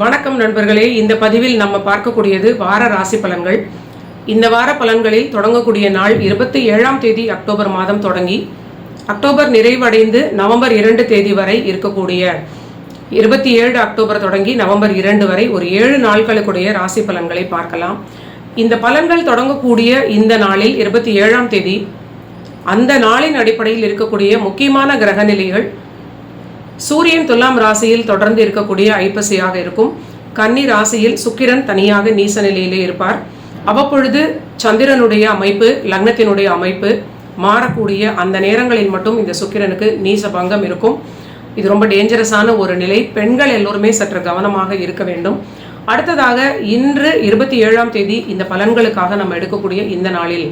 வணக்கம் நண்பர்களே, இந்த பதிவில் நம்ம பார்க்கக்கூடியது வார ராசி பலன்கள். இந்த வார பலன்களில் தொடங்கக்கூடிய நாள் 27ஆம் தேதி அக்டோபர் மாதம் தொடங்கி அக்டோபர் நிறைவடைந்து நவம்பர் 2 தேதி வரை இருக்கக்கூடிய 27 அக்டோபர் தொடங்கி நவம்பர் 2 வரை ஒரு 7 நாட்களுக்குடைய ராசி பலன்களை பார்க்கலாம். இந்த பலன்கள் தொடங்கக்கூடிய இந்த நாளில் 27ஆம் தேதி அந்த நாளின் அடிப்படையில் இருக்கக்கூடிய முக்கியமான கிரக நிலைகள் சூரியன் துலாம் ராசியில் தொடர்ந்து இருக்கக்கூடிய ஐப்பசியாக இருக்கும். கன்னி ராசியில் சுக்கிரன் தனியாக நீச நிலையிலே இருப்பார். அவ்வப்பொழுது சந்திரனுடைய அமைப்பு, லக்னத்தினுடைய அமைப்பு மாறக்கூடிய அந்த நேரங்களில் மட்டும் இந்த சுக்கிரனுக்கு நீச பங்கம் இருக்கும். இது ரொம்ப டேஞ்சரஸான ஒரு நிலை. பெண்கள் எல்லோருமே சற்று கவனமாக இருக்க வேண்டும். அடுத்ததாக இன்று 27ஆம் தேதி இந்த பலன்களுக்காக நம்ம எடுக்கக்கூடிய இந்த நாளில்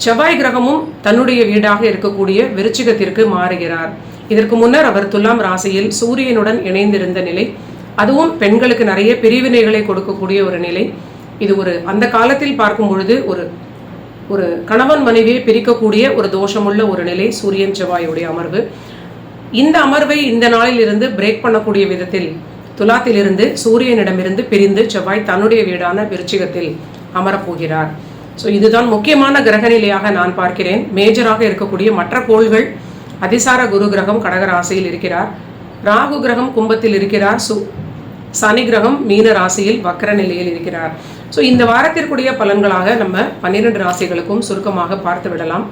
செவ்வாய் கிரகமும் தன்னுடைய வீடாக இருக்கக்கூடிய விருச்சிகத்திற்கு மாறுகிறார். இதற்கு முன்னர் அவர் துலாம் ராசியில் சூரியனுடன் இணைந்திருந்த நிலை, அதுவும் பெண்களுக்கு நிறைய பிரிவினைகளை கொடுக்கக்கூடிய ஒரு நிலை. இது அந்த காலத்தில் பார்க்கும் பொழுது ஒரு கணவன் மனைவியை பிரிக்கக்கூடிய ஒரு தோஷமுள்ள ஒரு நிலை சூரியன் செவ்வாயுடைய அமர்வு. இந்த அமர்வை இந்த நாளில் இருந்து பிரேக் பண்ணக்கூடிய விதத்தில் துலாத்திலிருந்து சூரியனிடமிருந்து பிரிந்து செவ்வாய் தன்னுடைய வீடான விருச்சிகத்தில் அமரப்போகிறார். ஸோ இதுதான் முக்கியமான கிரக நிலையாக நான் பார்க்கிறேன். மேஜராக இருக்கக்கூடிய மற்ற கோள்கள், அதிசார குரு கிரகம் கடக ராசியில் இருக்கிறார், ராகு கிரகம் கும்பத்தில் இருக்கிறார், சனி கிரகம் மீன ராசியில் வக்ர நிலையில் இருக்கிறார். ஸோ இந்த வாரத்திற்குரிய பலன்களாக நம்ம 12 ராசிகளுக்கும் சுருக்கமாக பார்த்து விடலாம்.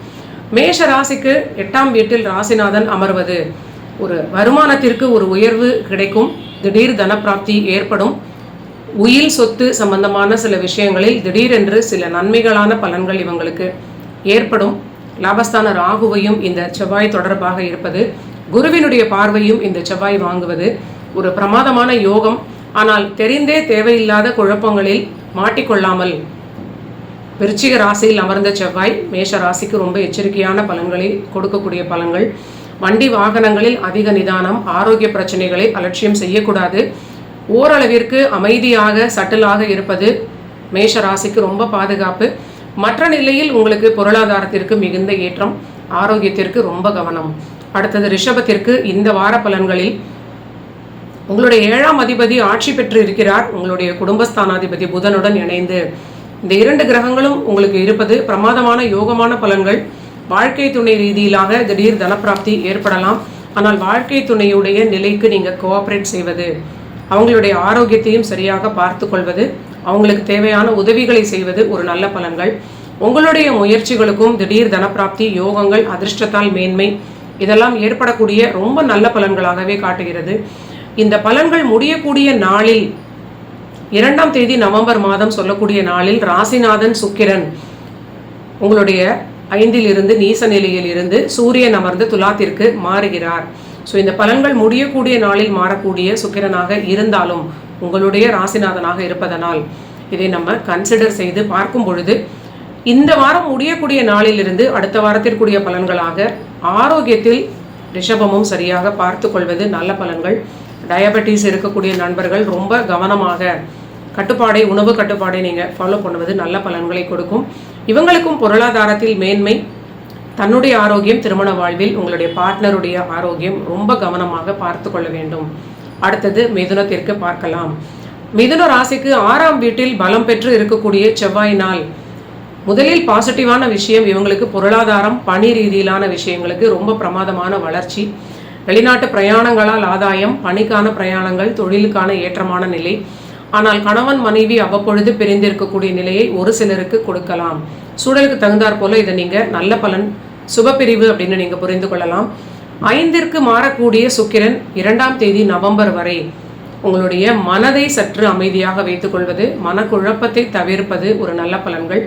மேஷ ராசிக்கு 8ஆம் வீட்டில் ராசிநாதன் அமர்வது ஒரு வருமானத்திற்கு ஒரு உயர்வு கிடைக்கும், திடீர் தனப்பிராப்தி ஏற்படும், உயில் சொத்து சம்பந்தமான சில விஷயங்களில் திடீரென்று சில நன்மைகளான பலன்கள் இவங்களுக்கு ஏற்படும். லாபஸ்தான ராகுவையும் இந்த செவ்வாய் தொடர்பாக இருப்பது, குருவினுடைய பார்வையும் இந்த செவ்வாய் வாங்குவது ஒரு பிரமாதமான யோகம். ஆனால் தெரிந்தே தேவையில்லாத குழப்பங்களில் மாட்டிக்கொள்ளாமல் விருச்சிக ராசியில் அமர்ந்த செவ்வாய் மேஷ ராசிக்கு ரொம்ப எச்சரிக்கையான பலன்களை கொடுக்கக்கூடிய பலன்கள். வண்டி வாகனங்களில் அதிக நிதானம், ஆரோக்கிய பிரச்சனைகளை அலட்சியம் செய்யக்கூடாது. ஓரளவிற்கு அமைதியாக சட்டிலாக இருப்பது மேஷ ராசிக்கு ரொம்ப பாதுகாப்பு. மற்ற நிலையில் உங்களுக்கு பொருளாதாரத்திற்கு மிகுந்த ஏற்றம், ஆரோக்கியத்திற்கு ரொம்ப கவனம். அடுத்தது ரிஷபத்திற்கு இந்த வார பலன்களில் உங்களுடைய 7ஆம் அதிபதி ஆட்சி பெற்று இருக்கிறார். உங்களுடைய குடும்பஸ்தானாதிபதி புதனுடன் இணைந்து இந்த 2 கிரகங்களும் உங்களுக்கு இருப்பது பிரமாதமான யோகமான பலன்கள். வாழ்க்கை துணை ரீதியிலாக திடீர் தனப்பிராப்தி ஏற்படலாம். ஆனால் வாழ்க்கை துணையுடைய நிலைக்கு நீங்கள் கோஆப்ரேட் செய்வது, அவங்களுடைய ஆரோக்கியத்தையும் சரியாக பார்த்து கொள்வது, அவங்களுக்கு தேவையான உதவிகளை செய்வது ஒரு நல்ல பலன்கள். உங்களுடைய முயற்சிகளுக்கும் திடீர் தனப்பிராப்தி, யோகங்கள், அதிர்ஷ்டத்தால் மேன்மை இதெல்லாம் ஏற்படக்கூடிய ரொம்ப நல்ல பலன்களாகவே காட்டுகிறது. இந்த பலன்கள் முடியக்கூடிய நாளில் 2ஆம் தேதி நவம்பர் மாதம் சொல்லக்கூடிய நாளில் ராசிநாதன் சுக்கிரன் உங்களுடைய 5ல் இருந்து நீச நிலையில் இருந்து சூரியன் அமர்ந்து துலாத்திற்கு மாறுகிறார். ஸோ இந்த பலன்கள் முடியக்கூடிய நாளில் மாறக்கூடிய சுக்கிரனாக இருந்தாலும் உங்களுடைய ராசிநாதனாக இருப்பதனால் இதை நம்ம கன்சிடர் செய்து பார்க்கும் பொழுது இந்த வாரம் முடியக்கூடிய நாளிலிருந்து அடுத்த வாரத்திற்குரிய பலன்களாக ஆரோக்கியத்தில் ரிஷபமும் சரியாக பார்த்து கொள்வது நல்ல பலன்கள். டயபெட்டிஸ் இருக்கக்கூடிய நண்பர்கள் ரொம்ப கவனமாக உணவு கட்டுப்பாடை நீங்கள் ஃபாலோ பண்ணுவது நல்ல பலன்களை கொடுக்கும். இவங்களுக்கும் பொருளாதாரத்தில் மேன்மை, தன்னுடைய ஆரோக்கியம், திருமண வாழ்வில் உங்களுடைய பார்ட்னருடைய ஆரோக்கியம் ரொம்ப கவனமாக பார்த்து கொள்ள வேண்டும். அடுத்தது மிதுனத்திற்கு பார்க்கலாம். மிதுன ராசிக்கு 6ஆம் வீட்டில் பலம் பெற்று இருக்கக்கூடிய செவ்வாயினால் முதலில் பாசிட்டிவான விஷயம் இவங்களுக்கு பொருளாதாரம், பணி ரீதியிலான விஷயங்களுக்கு ரொம்ப பிரமாதமான வளர்ச்சி. வெளிநாட்டு பிரயாணங்களால் ஆதாயம், பணிக்கான பிரயாணங்கள், தொழிலுக்கான ஏற்றமான நிலை. ஆனால் கணவன் மனைவி அவ்வப்பொழுது பிரிந்திருக்கக்கூடிய நிலையை ஒரு சிலருக்கு கொடுக்கலாம். சூழலுக்கு தகுந்தாற் போல இதை நீங்கள் நல்ல பலன், சுபப்பிரிவு அப்படின்னு நீங்கள் புரிந்து கொள்ளலாம். 5ற்கு மாறக்கூடிய சுக்கிரன் 2ஆம் தேதி நவம்பர் வரை உங்களுடைய மனதை சற்று அமைதியாக வைத்துக் கொள்வது, மனக்குழப்பத்தை தவிர்ப்பது ஒரு நல்ல பலன்கள்.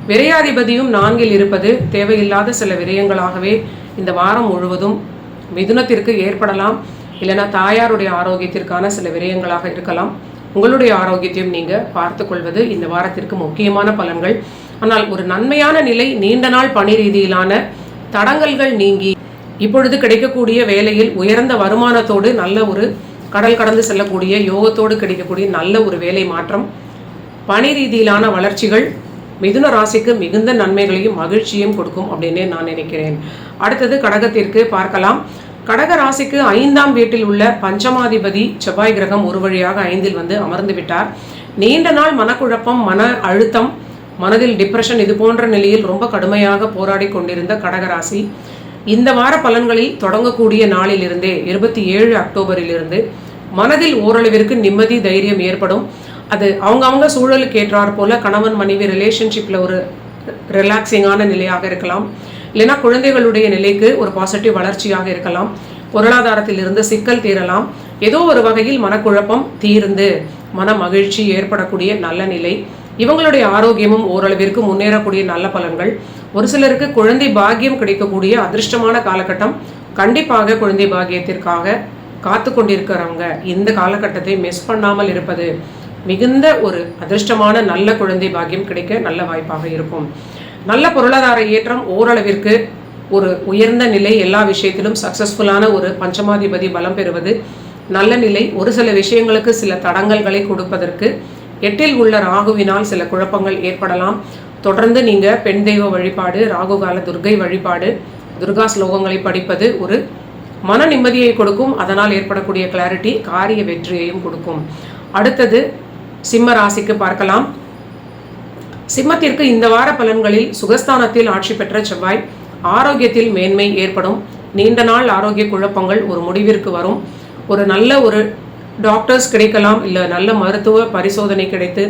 விரையாதிபதியும் 4ல் இருப்பது தேவையில்லாத சில விரயங்களாகவே இந்த வாரம் முழுவதும் மிதுனத்திற்கு ஏற்படலாம். இல்லைனா தாயாருடைய ஆரோக்கியத்திற்கான சில விரயங்களாக இருக்கலாம். உங்களுடைய ஆரோக்கியத்தையும் நீங்கள் பார்த்து கொள்வது இந்த வாரத்திற்கு முக்கியமான பலன்கள். ஆனால் ஒரு நன்மையான நிலை, நீண்ட நாள் பணி ரீதியிலான தடங்கல்கள் நீங்கி இப்பொழுது கிடைக்கக்கூடிய வேலையில் உயர்ந்த வருமானத்தோடு நல்ல ஒரு கடல் கடந்து செல்லக்கூடிய யோகத்தோடு கிடைக்கக்கூடிய நல்ல ஒரு வேலை மாற்றம், பணி ரீதியிலான வளர்ச்சிகள் மிதுன ராசிக்கு மிகுந்த நன்மைகளையும் மகிழ்ச்சியும் கொடுக்கும் அப்படின்னே நான் நினைக்கிறேன். அடுத்தது கடகத்திற்கு பார்க்கலாம். கடக ராசிக்கு 5ஆம் வீட்டில் உள்ள பஞ்சமாதிபதி செவ்வாய் கிரகம் ஒரு வழியாக 5இல் வந்து அமர்ந்து விட்டார். நீண்ட நாள் மனக்குழப்பம், மன அழுத்தம், மனதில் டிப்ரெஷன் இது போன்ற நிலையில் ரொம்ப கடுமையாக போராடி கொண்டிருந்த கடகராசி இந்த வார பலன்களில் தொடங்கக்கூடிய நாளிலிருந்தே 27 அக்டோபரிலிருந்து மனதில் ஓரளவிற்கு நிம்மதி, தைரியம் ஏற்படும். அது அவங்கவுங்க சூழலுக்கு ஏற்றாற் போல கணவன் மனைவி ரிலேஷன்ஷிப்பில் ஒரு ரிலாக்ஸிங்கான நிலையாக இருக்கலாம், இல்லைனா குழந்தைகளுடைய நிலைக்கு ஒரு பாசிட்டிவ் வளர்ச்சியாக இருக்கலாம், பொருளாதாரத்தில் இருந்து சிக்கல் தீரலாம், ஏதோ ஒரு வகையில் மனக்குழப்பம் தீர்ந்து மன மகிழ்ச்சி ஏற்படக்கூடிய நல்ல நிலை. இவங்களுடைய ஆரோக்கியமும் ஓரளவிற்கு முன்னேறக்கூடிய நல்ல பலன்கள். ஒரு சிலருக்கு குழந்தை பாக்கியம் கிடைக்கக்கூடிய அதிர்ஷ்டமான காலகட்டம். கண்டிப்பாக குழந்தை பாக்கியத்திற்காக காத்து கொண்டிருக்கிறவங்க இந்த காலகட்டத்தை மிஸ் பண்ணாமல் இருப்பது மிகுந்த ஒரு அதிர்ஷ்டமான நல்ல குழந்தை பாக்கியம் கிடைக்க நல்ல வாய்ப்பாக இருக்கும். நல்ல பொருளாதார ஏற்றம், ஓரளவிற்கு ஒரு உயர்ந்த நிலை, எல்லா விஷயத்திலும் சக்சஸ்ஃபுல்லான ஒரு பஞ்சமாதிபதி பலம் பெறுவது நல்ல நிலை. ஒரு சில விஷயங்களுக்கு சில தடங்கல்களை கொடுப்பதற்கு 8இல் உள்ள ராகுவினால் சில குழப்பங்கள் ஏற்படலாம். தொடர்ந்து நீங்கள் பெண் தெய்வ வழிபாடு, ராகுகால துர்கை வழிபாடு, துர்கா ஸ்லோகங்களை படிப்பது ஒரு மன நிம்மதியை கொடுக்கும். அதனால் ஏற்படக்கூடிய கிளாரிட்டி காரிய வெற்றியையும் கொடுக்கும். அடுத்தது சிம்ம ராசிக்கு பார்க்கலாம். சிம்மத்திற்கு இந்த வார பலன்களில் சுகஸ்தானத்தில் ஆட்சி பெற்ற செவ்வாய் ஆரோக்கியத்தில் மேன்மை ஏற்படும். நீண்ட நாள் ஆரோக்கிய குழப்பங்கள் ஒரு முடிவிற்கு வரும். ஒரு நல்ல ஒரு டாக்டர்ஸ் கிடைக்கலாம், இல்லை நல்ல மருத்துவ பரிசோதனை கிடைத்து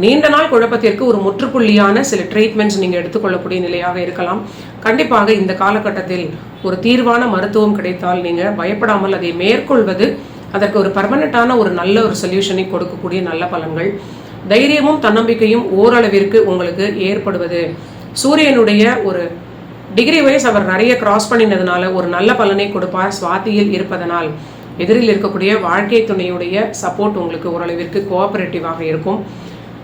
நீண்ட நாள் குழப்பத்திற்கு ஒரு முற்றுப்புள்ளியான சில ட்ரீட்மெண்ட்ஸ் நீங்கள் எடுத்துக்கொள்ளக்கூடிய நிலையாக இருக்கலாம். கண்டிப்பாக இந்த காலகட்டத்தில் ஒரு தீர்வான மருத்துவம் கிடைத்தால் நீங்கள் பயப்படாமல் அதை மேற்கொள்வது அதற்கு ஒரு பர்மனெண்ட்டான ஒரு நல்ல ஒரு சொல்யூஷனை கொடுக்கக்கூடிய நல்ல பலன்கள். தைரியமும் தன்னம்பிக்கையும் ஓரளவிற்கு உங்களுக்கு ஏற்படுவது. சூரியனுடைய ஒரு டிகிரி வைஸ் அவர் நிறைய கிராஸ் பண்ணினதுனால ஒரு நல்ல பலனை கொடுப்பார். சுவாதியில் இருப்பதனால் எதிரில் இருக்கக்கூடிய வாழ்க்கை துணையுடைய சப்போர்ட் உங்களுக்கு ஓரளவிற்கு கோஆபரேட்டிவாக இருக்கும்.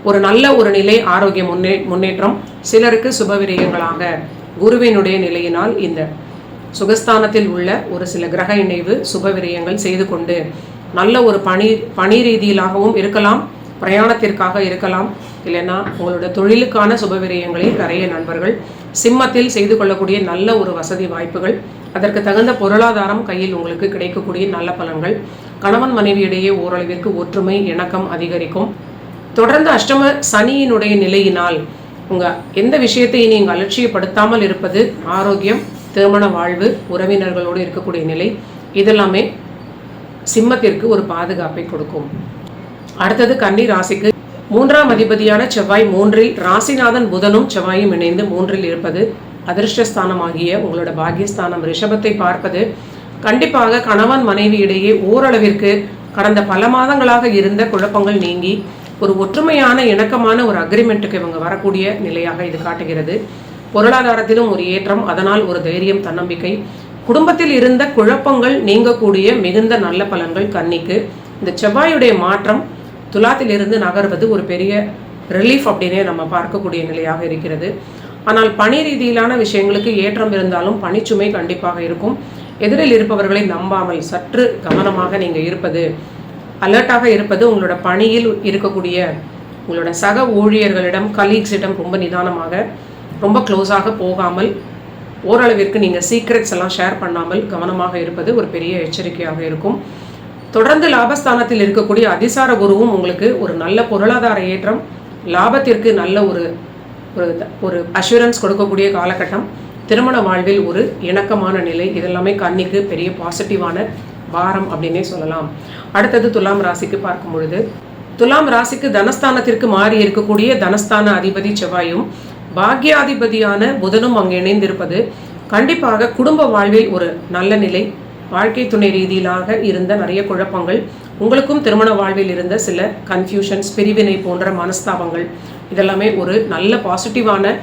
ஒரு நல்ல ஒரு நிலை, ஆரோக்கிய முன்னேற்றம். சிலருக்கு சுபவிரயங்களாக குருவினுடைய நிலையினால் இந்த சுகஸ்தானத்தில் உள்ள ஒரு சில கிரக இணைவு சுபவிரயங்கள் செய்து கொண்டு நல்ல ஒரு பணி ரீதியிலாகவும் இருக்கலாம், பிரயாணத்திற்காக இருக்கலாம், இல்லைன்னா உங்களோட தொழிலுக்கான சுபவிரயங்களில் நிறைய நண்பர்கள் சிம்மத்தில் செய்து கொள்ளக்கூடிய நல்ல ஒரு வசதி வாய்ப்புகள், அதற்கு தகுந்த பொருளாதாரம் கையில் உங்களுக்கு கிடைக்கக்கூடிய நல்ல பலன்கள். கணவன் மனைவியிடையே ஓரளவிற்கு ஒற்றுமை, இணக்கம் அதிகரிக்கும். தொடர்ந்து அஷ்டம சனியினுடைய நிலையினால் உங்கள் எந்த விஷயத்தையும் நீங்கள் அலட்சியப்படுத்தாமல் இருப்பது, ஆரோக்கியம், திருமண வாழ்வு, உறவினர்களோடு இருக்கக்கூடிய நிலை, இதெல்லாமே சிம்மத்திற்கு ஒரு பாதுகாப்பை கொடுக்கும். அடுத்தது கன்னி ராசிக்கு 3ஆம் அதிபதியான செவ்வாய் 3இல், ராசிநாதன் புதனும் செவ்வாயும் இணைந்து 3இல் இருப்பது அதிர்ஷ்டஸ்தானமாகிய உங்களோட பாக்கியஸ்தானம் ரிஷபத்தை பார்ப்பது கண்டிப்பாக கணவன் மனைவி இடையே ஓரளவிற்கு கடந்த பல மாதங்களாக இருந்த குழப்பங்கள் நீங்கி ஒரு ஒற்றுமையான இணக்கமான ஒரு அக்ரிமெண்ட்டுக்கு இவங்க வரக்கூடிய நிலையாக இது காட்டுகிறது. பொருளாதாரத்திலும் ஒரு ஏற்றம், அதனால் ஒரு தைரியம், தன்னம்பிக்கை. குடும்பத்தில் இருந்த குழப்பங்கள் நீங்கக்கூடிய மிகுந்த நல்ல பலன்கள் கன்னிக்கு. இந்த செவ்வாயுடைய மாற்றம் துலாத்திலிருந்து நகர்வது ஒரு பெரிய ரிலீஃப் அப்படின்னே நம்ம பார்க்கக்கூடிய நிலையாக இருக்கிறது. ஆனால் பணி ரீதியிலான விஷயங்களுக்கு ஏற்றம் இருந்தாலும் பணிச்சுமை கண்டிப்பாக இருக்கும். எதிரில் இருப்பவர்களை நம்பாமல் சற்று கவனமாக நீங்கள் இருப்பது, அலர்ட்டாக இருப்பது, உங்களோட பணியில் இருக்கக்கூடிய உங்களோட சக ஊழியர்களிடம், கலீக்ஸிடம் ரொம்ப நிதானமாக, ரொம்ப க்ளோஸாக போகாமல், ஓரளவிற்கு நீங்கள் சீக்ரெட்ஸ் எல்லாம் ஷேர் பண்ணாமல் கவனமாக இருப்பது ஒரு பெரிய எச்சரிக்கையாக இருக்கும். தொடர்ந்து லாபஸ்தானத்தில் இருக்கக்கூடிய அதிசார குருவும் உங்களுக்கு ஒரு நல்ல பொருளாதார ஏற்றம், லாபத்திற்கு நல்ல ஒரு அஷூரன்ஸ் கொடுக்கக்கூடிய காலகட்டம். திருமண வாழ்வில் ஒரு இணக்கமான நிலை, இதெல்லாமே கன்னிக்கு பெரிய பாசிட்டிவான வாரம் அப்படின்னே சொல்லலாம். அடுத்தது துலாம் ராசிக்கு பார்க்கும் பொழுது, துலாம் ராசிக்கு தனஸ்தானத்திற்கு மாறி இருக்கக்கூடிய தனஸ்தான அதிபதி செவ்வாயும் பாக்யாதிபதியான புதனும் அங்கு இணைந்திருப்பது கண்டிப்பாக குடும்ப வாழ்வில் ஒரு நல்ல நிலை. வாழ்க்கை துணை ரீதியிலாக இருந்த நிறைய குழப்பங்கள், உங்களுக்கும் திருமண வாழ்வில் இருந்த சில கன்ஃபியூஷன்ஸ், பிரிவினை போன்ற மனஸ்தாபங்கள், இதெல்லாமே ஒரு நல்ல பாசிட்டிவான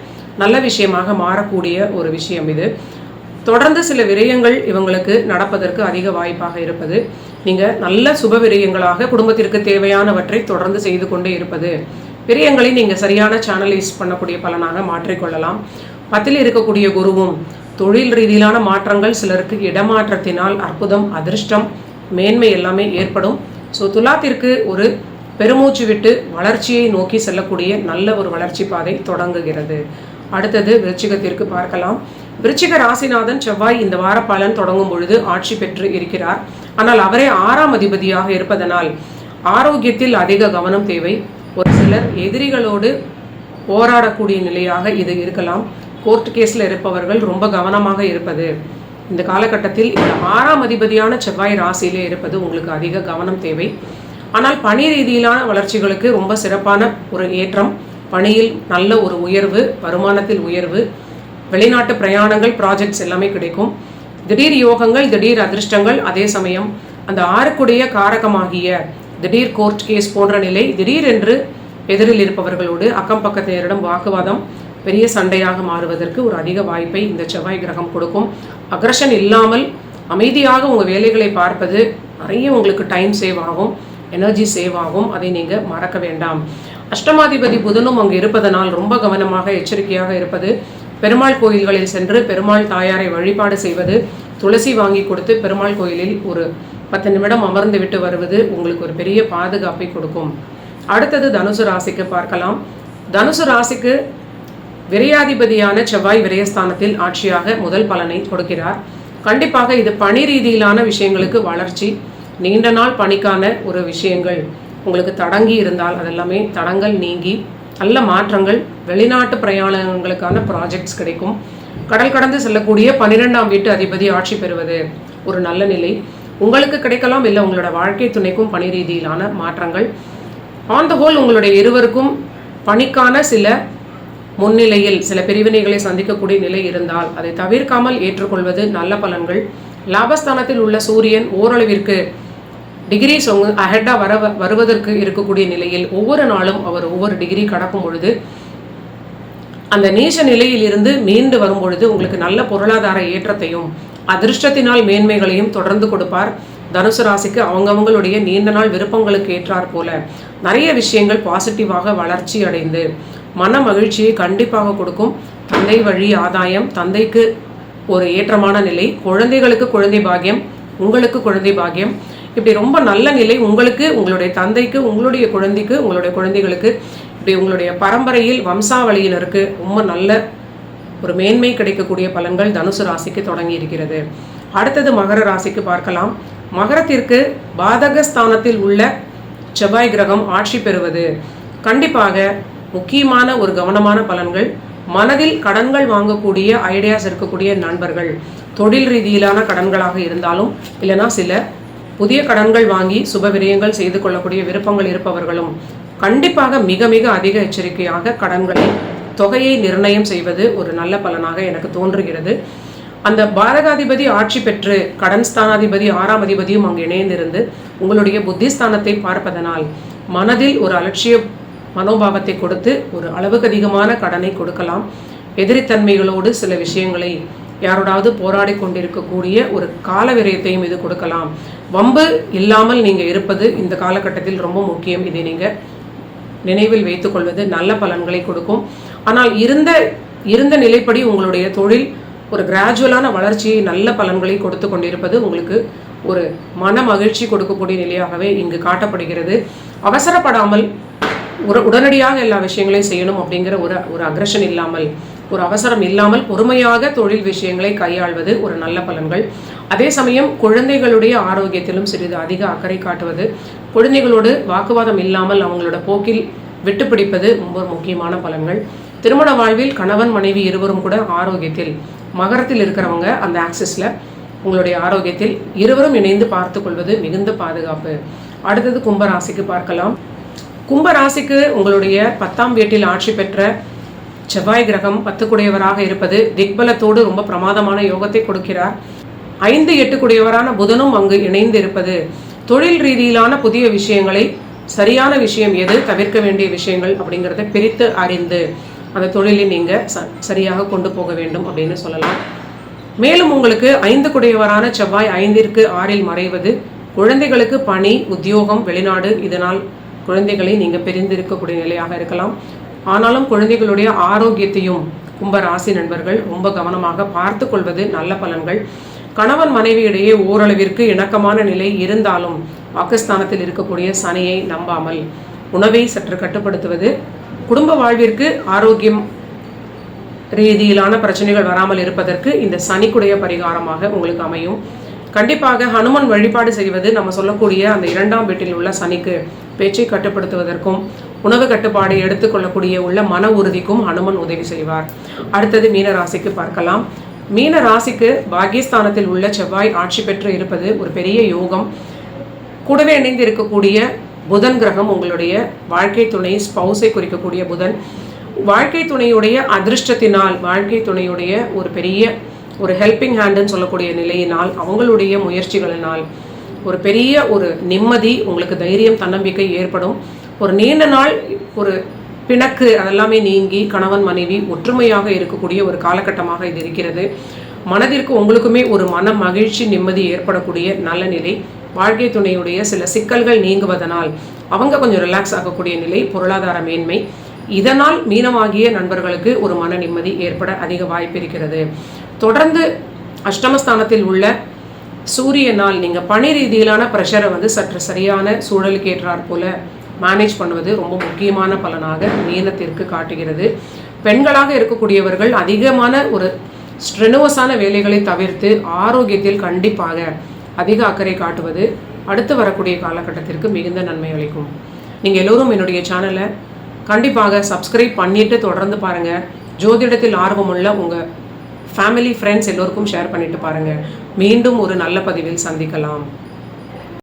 நல்ல விஷயமாக மாறக்கூடிய ஒரு விஷயம் இது. தொடர்ந்து சில விரயங்கள் இவங்களுக்கு நடப்பதற்கு அதிக வாய்ப்பாக இருப்பது. நீங்கள் நல்ல சுப விரயங்களாக குடும்பத்திற்கு தேவையானவற்றை தொடர்ந்து செய்து கொண்டே இருப்பது, விரயங்களை நீங்கள் சரியான சேனலைஸ் பண்ணக்கூடிய பலனாக மாற்றிக்கொள்ளலாம். 10இல் இருக்கக்கூடிய குருவும் தொழில் ரீதியிலான மாற்றங்கள், சிலருக்கு இடமாற்றத்தினால் அற்புதம், அதிர்ஷ்டம், மேன்மை எல்லாமே ஏற்படும். ஸோ துலாத்திற்கு ஒரு பெருமூச்சு விட்டு வளர்ச்சியை நோக்கி செல்லக்கூடிய நல்ல ஒரு வளர்ச்சி பாதை தொடங்குகிறது. அடுத்தது விருச்சிகத்திற்கு பார்க்கலாம். விருச்சிக ராசிநாதன் செவ்வாய் இந்த வார பலன் தொடங்கும் பொழுது ஆட்சி பெற்று இருக்கிறார். ஆனால் அவரே 6ஆம் அதிபதியாக இருப்பதனால் ஆரோக்கியத்தில் அதிக கவனம் தேவை. ஒரு சிலர் எதிரிகளோடு போராடக்கூடிய நிலையாக இது இருக்கலாம். கோர்ட் கேஸில் இருப்பவர்கள் ரொம்ப கவனமாக இருப்பது இந்த காலகட்டத்தில் இந்த 6ஆம் அதிபதியான செவ்வாய் ராசியிலே இருப்பது உங்களுக்கு அதிக கவனம் தேவை. ஆனால் பணி ரீதியிலான வளர்ச்சிகளுக்கு ரொம்ப சிறப்பான ஒரு ஏற்றம், பணியில் நல்ல ஒரு உயர்வு, வருமானத்தில் உயர்வு, வெளிநாட்டு பிரயாணங்கள், ப்ராஜெக்ட்ஸ் எல்லாமே கிடைக்கும். திடீர் யோகங்கள், திடீர் அதிர்ஷ்டங்கள், அதே சமயம் அந்த 6க்குடைய காரகமாகிய திடீர் கோர்ட் கேஸ் போன்ற நிலை, திடீரென்று எதிரில் இருப்பவர்களோடு அக்கம் பக்கத்தினரிடம் வாக்குவாதம் பெரிய சண்டையாக மாறுவதற்கு ஒரு அதிக வாய்ப்பை இந்த செவ்வாய் கிரகம் கொடுக்கும். அக்ரஷன் இல்லாமல் அமைதியாக உங்கள் வேலைகளை பார்ப்பது நிறைய உங்களுக்கு டைம் சேவ் ஆகும், எனர்ஜி சேவ் ஆகும். அதை நீங்கள் மறக்க வேண்டாம். அஷ்டமாதிபதி புதனும் அங்கு இருப்பதனால் ரொம்ப கவனமாக எச்சரிக்கையாக இருப்பது, பெருமாள் கோயில்களில் சென்று பெருமாள் தாயாரை வழிபாடு செய்வது, துளசி வாங்கி கொடுத்து பெருமாள் கோயிலில் ஒரு 10 நிமிடம் அமர்ந்து விட்டு வருவது உங்களுக்கு ஒரு பெரிய பாதுகாப்பை கொடுக்கும். அடுத்தது தனுசு ராசிக்கு பார்க்கலாம். தனுசு ராசிக்கு விரையாதிபதியான செவ்வாய் விரயஸ்தானத்தில் ஆட்சியாக முதல் பலனை கொடுக்கிறார். கண்டிப்பாக இது பணி ரீதியிலான விஷயங்களுக்கு வளர்ச்சி, நீண்ட நாள் பணிக்கான ஒரு விஷயங்கள் உங்களுக்கு தடங்கி இருந்தால் அதெல்லாமே தடங்கள் நீங்கி நல்ல மாற்றங்கள், வெளிநாட்டு பிரயாணங்களுக்கான ப்ராஜெக்ட்ஸ் கிடைக்கும். கடல் கடந்து செல்லக்கூடிய 12ஆம் வீட்டு அதிபதி ஆட்சி பெறுவது ஒரு நல்ல நிலை உங்களுக்கு கிடைக்கலாம். இல்லை உங்களோட வாழ்க்கை துணைக்கும் பணி ரீதியிலான மாற்றங்கள். ஆன் த ஹோல் உங்களுடைய இருவருக்கும் பணிக்கான சில முன்னிலையில் சில பிரிவினைகளை சந்திக்கக்கூடிய நிலை இருந்தால் அதை தவிர்க்காமல் ஏற்றுக்கொள்வது நல்ல பலன்கள். லாபஸ்தானத்தில் உள்ள சூரியன் ஓரளவிற்கு டிகிரிஸ் அஹெட்டாக வருவதற்கு இருக்கக்கூடிய நிலையில் ஒவ்வொரு நாளும் அவர் ஒவ்வொரு டிகிரி கடக்கும் பொழுது அந்த நீச்ச நிலையில் இருந்து மீண்டு வரும் பொழுது உங்களுக்கு நல்ல பொருளாதார ஏற்றத்தையும் அதிர்ஷ்டத்தினால் மேன்மைகளையும் தொடர்ந்து கொடுப்பார். தனுசு ராசிக்கு அவங்கவுங்களுடைய நீண்ட நாள் விருப்பங்களுக்கு ஏற்றார் போல நிறைய விஷயங்கள் பாசிட்டிவாக வளர்ச்சி அடைந்து மன மகிழ்ச்சியை கண்டிப்பாக கொடுக்கும். தந்தை வழி ஆதாயம், தந்தைக்கு ஒரு ஏற்றமான நிலை, குழந்தைகளுக்கு குழந்தை பாக்கியம், உங்களுக்கு குழந்தை பாக்கியம், இப்படி ரொம்ப நல்ல நிலை உங்களுக்கு, உங்களுடைய தந்தைக்கு, உங்களுடைய குழந்தைக்கு, உங்களுடைய குழந்தைகளுக்கு, இப்படி உங்களுடைய பரம்பரையில் வம்சாவளியினருக்கு ரொம்ப நல்ல ஒரு மேன்மை கிடைக்கக்கூடிய பலன்கள் தனுசு ராசிக்கு தொடங்கி இருக்கிறது. அடுத்தது மகர ராசிக்கு பார்க்கலாம். மகரத்திற்கு பாதகஸ்தானத்தில் உள்ள செவ்வாய் கிரகம் ஆட்சி பெறுவது கண்டிப்பாக முக்கியமான ஒரு கவனமான பலன்கள். மனதில் கடன்கள் வாங்கக்கூடிய ஐடியாஸ் இருக்கக்கூடிய நண்பர்கள், தொழில் ரீதியிலான கடன்களாக இருந்தாலும் இல்லைனா சில புதிய கடன்கள் வாங்கி சுப விரயங்கள் செய்து கொள்ளக்கூடிய விருப்பங்கள் இருப்பவர்களும் கண்டிப்பாக மிக மிக அதிக எச்சரிக்கையாக கடன்களை தொகையை நிர்ணயம் செய்வது ஒரு நல்ல பலனாக எனக்கு தோன்றுகிறது. அந்த பாரகாதிபதி ஆட்சி பெற்று கடன் ஸ்தானாதிபதி 6ஆம் அதிபதியும் அங்கு இணைந்திருந்து உங்களுடைய புத்திஸ்தானத்தை பார்ப்பதனால் மனதில் ஒரு அலட்சிய மனோபாவத்தை கொடுத்து ஒரு அளவுக்கு அதிகமான கடனை கொடுக்கலாம். எதிரித்தன்மைகளோடு சில விஷயங்களை யாரோடாவது போராடி கொண்டிருக்கக்கூடிய ஒரு கால விரயத்தையும் இது கொடுக்கலாம். வம்பு இல்லாமல் நீங்கள் இருப்பது இந்த காலகட்டத்தில் ரொம்ப முக்கியம். இதை நீங்கள் நினைவில் வைத்துக்கொள்வது நல்ல பலன்களை கொடுக்கும். ஆனால் இருந்த நிலைப்படி உங்களுடைய தொழில் ஒரு கிராஜுவலான வளர்ச்சியை நல்ல பலன்களை கொடுத்து கொண்டிருப்பது உங்களுக்கு ஒரு மன மகிழ்ச்சி கொடுக்கக்கூடிய நிலையாகவே இங்கு காட்டப்படுகிறது. அவசரப்படாமல் உடனடியாக எல்லா விஷயங்களையும் செய்யணும் அப்படிங்கிற ஒரு அக்ரஷன் இல்லாமல், ஒரு அவசரம் இல்லாமல் பொறுமையாக தொழில் விஷயங்களை கையாள்வது ஒரு நல்ல பலன்கள். அதே சமயம் குழந்தைகளுடைய ஆரோக்கியத்திலும் சிறிது அதிக அக்கறை காட்டுவது, குழந்தைகளோடு வாக்குவாதம் இல்லாமல் அவங்களோட போக்கில் விட்டுப்பிடிப்பது ரொம்ப முக்கியமான பலன்கள். திருமண வாழ்வில் கணவன் மனைவி இருவரும் கூட ஆரோக்கியத்தில், மகரத்தில் இருக்கிறவங்க அந்த ஆக்சிஸில் உங்களுடைய ஆரோக்கியத்தில் இருவரும் இணைந்து பார்த்து கொள்வது மிகுந்த பாதுகாப்பு. அடுத்தது கும்பராசிக்கு பார்க்கலாம். கும்பராசிக்கு உங்களுடைய 10ஆம் வீட்டில் ஆட்சி பெற்ற செவ்வாய் கிரகம் 10 இருப்பது திக்பலத்தோடு ரொம்ப பிரமாதமான யோகத்தை கொடுக்கிறார். 5-8 புதனும் அங்கு இணைந்து இருப்பது தொழில் ரீதியிலான புதிய விஷயங்களை, சரியான விஷயம் எது, தவிர்க்க வேண்டிய விஷயங்கள் அப்படிங்கிறத பிரித்து அறிந்து அந்த தொழிலை நீங்கள் சரியாக கொண்டு போக வேண்டும் அப்படின்னு சொல்லலாம். மேலும் உங்களுக்கு 5 செவ்வாய் 5ற்கு 6ல் மறைவது குழந்தைகளுக்கு பணி, உத்தியோகம், வெளிநாடு, இதனால் குழந்தைகளை நீங்கள் பிரிந்திருக்கக்கூடிய நிலையாக இருக்கலாம். ஆனாலும் குழந்தைகளுடைய ஆரோக்கியத்தையும் கும்பராசி நண்பர்கள் ரொம்ப கவனமாக பார்த்து கொள்வது நல்ல பலன்கள். கணவன் மனைவியிடையே ஓரளவிற்கு இணக்கமான நிலை இருந்தாலும் பாகிஸ்தானத்தில் இருக்கக்கூடிய சனியை நம்பாமல் உணவை சற்று கட்டுப்படுத்துவது குடும்ப வாழ்விற்கு ஆரோக்கியம் ரீதியிலான பிரச்சனைகள் வராமல் இருப்பதற்கு இந்த சனிக்குடைய பரிகாரமாக உங்களுக்கு அமையும். கண்டிப்பாக ஹனுமன் வழிபாடு செய்வது நம்ம சொல்லக்கூடிய அந்த 2ஆம் வீட்டில் உள்ள சனிக்கு பேச்சை கட்டுப்படுத்துவதற்கும் உணவு கட்டுப்பாடு எடுத்துக்கொள்ளக்கூடிய உள்ள மன உறுதிக்கும் ஹனுமன் உதவி செய்வார். அடுத்தது மீன ராசிக்கு பார்க்கலாம். மீன ராசிக்கு பாக்கியஸ்தானத்தில் உள்ள செவ்வாய் ஆட்சி பெற்று இருப்பது ஒரு பெரிய யோகம். கூடவே இணைந்து இருக்கக்கூடிய புதன் கிரகம் உங்களுடைய வாழ்க்கை துணை ஸ்பௌஸை குறிக்கக்கூடிய புதன் வாழ்க்கை துணையுடைய அதிர்ஷ்டத்தினால், வாழ்க்கை துணையுடைய ஒரு பெரிய ஒரு ஹெல்பிங் ஹேண்டுன்னு சொல்லக்கூடிய நிலையினால், அவங்களுடைய முயற்சிகளினால் ஒரு பெரிய ஒரு நிம்மதி, உங்களுக்கு தைரியம், தன்னம்பிக்கை ஏற்படும். ஒரு நீண்ட நாள் ஒரு பிணக்கு அதெல்லாமே நீங்கி கணவன் மனைவி ஒற்றுமையாக இருக்கக்கூடிய ஒரு காலகட்டமாக இது இருக்கிறது. மனதிற்கு உங்களுக்குமே ஒரு மன மகிழ்ச்சி, நிம்மதி ஏற்படக்கூடிய நல்ல நிலை. வாழ்க்கை துணையுடைய சில சிக்கல்கள் நீங்குவதனால் அவங்க கொஞ்சம் ரிலாக்ஸ் ஆகக்கூடிய நிலை, பொருளாதார மேன்மை. இதனால் மீனமாகிய நண்பர்களுக்கு ஒரு மன நிம்மதி ஏற்பட அதிக வாய்ப்பு இருக்கிறது. தொடர்ந்து அஷ்டமஸ்தானத்தில் உள்ள சூரியனால் நீங்கள் பணி ரீதியிலான ப்ரெஷரை சற்று சரியான சூழலுக்கு ஏற்றாற் போல மேனேஜ் பண்ணுவது ரொம்ப முக்கியமான பலனாக மீனத்திற்கு காட்டுகிறது. பெண்களாக இருக்கக்கூடியவர்கள் அதிகமான ஒரு ஸ்ட்ரெனுவஸான வேலைகளை தவிர்த்து ஆரோக்கியத்தில் கண்டிப்பாக அதிக அக்கறை காட்டுவது அடுத்து வரக்கூடிய காலகட்டத்திற்கு மிகுந்த நன்மை அளிக்கும். நீங்கள் எல்லோரும் என்னுடைய சேனலை கண்டிப்பாக சப்ஸ்கிரைப் பண்ணிவிட்டு தொடர்ந்து பாருங்கள். ஜோதிடத்தில் ஆர்வமுள்ள உங்கள் ஃபேமிலி ஃப்ரெண்ட்ஸ் எல்லோருக்கும் ஷேர் பண்ணிட்டு பாருங்கள். மீண்டும் ஒரு நல்ல பதிவில் சந்திக்கலாம்.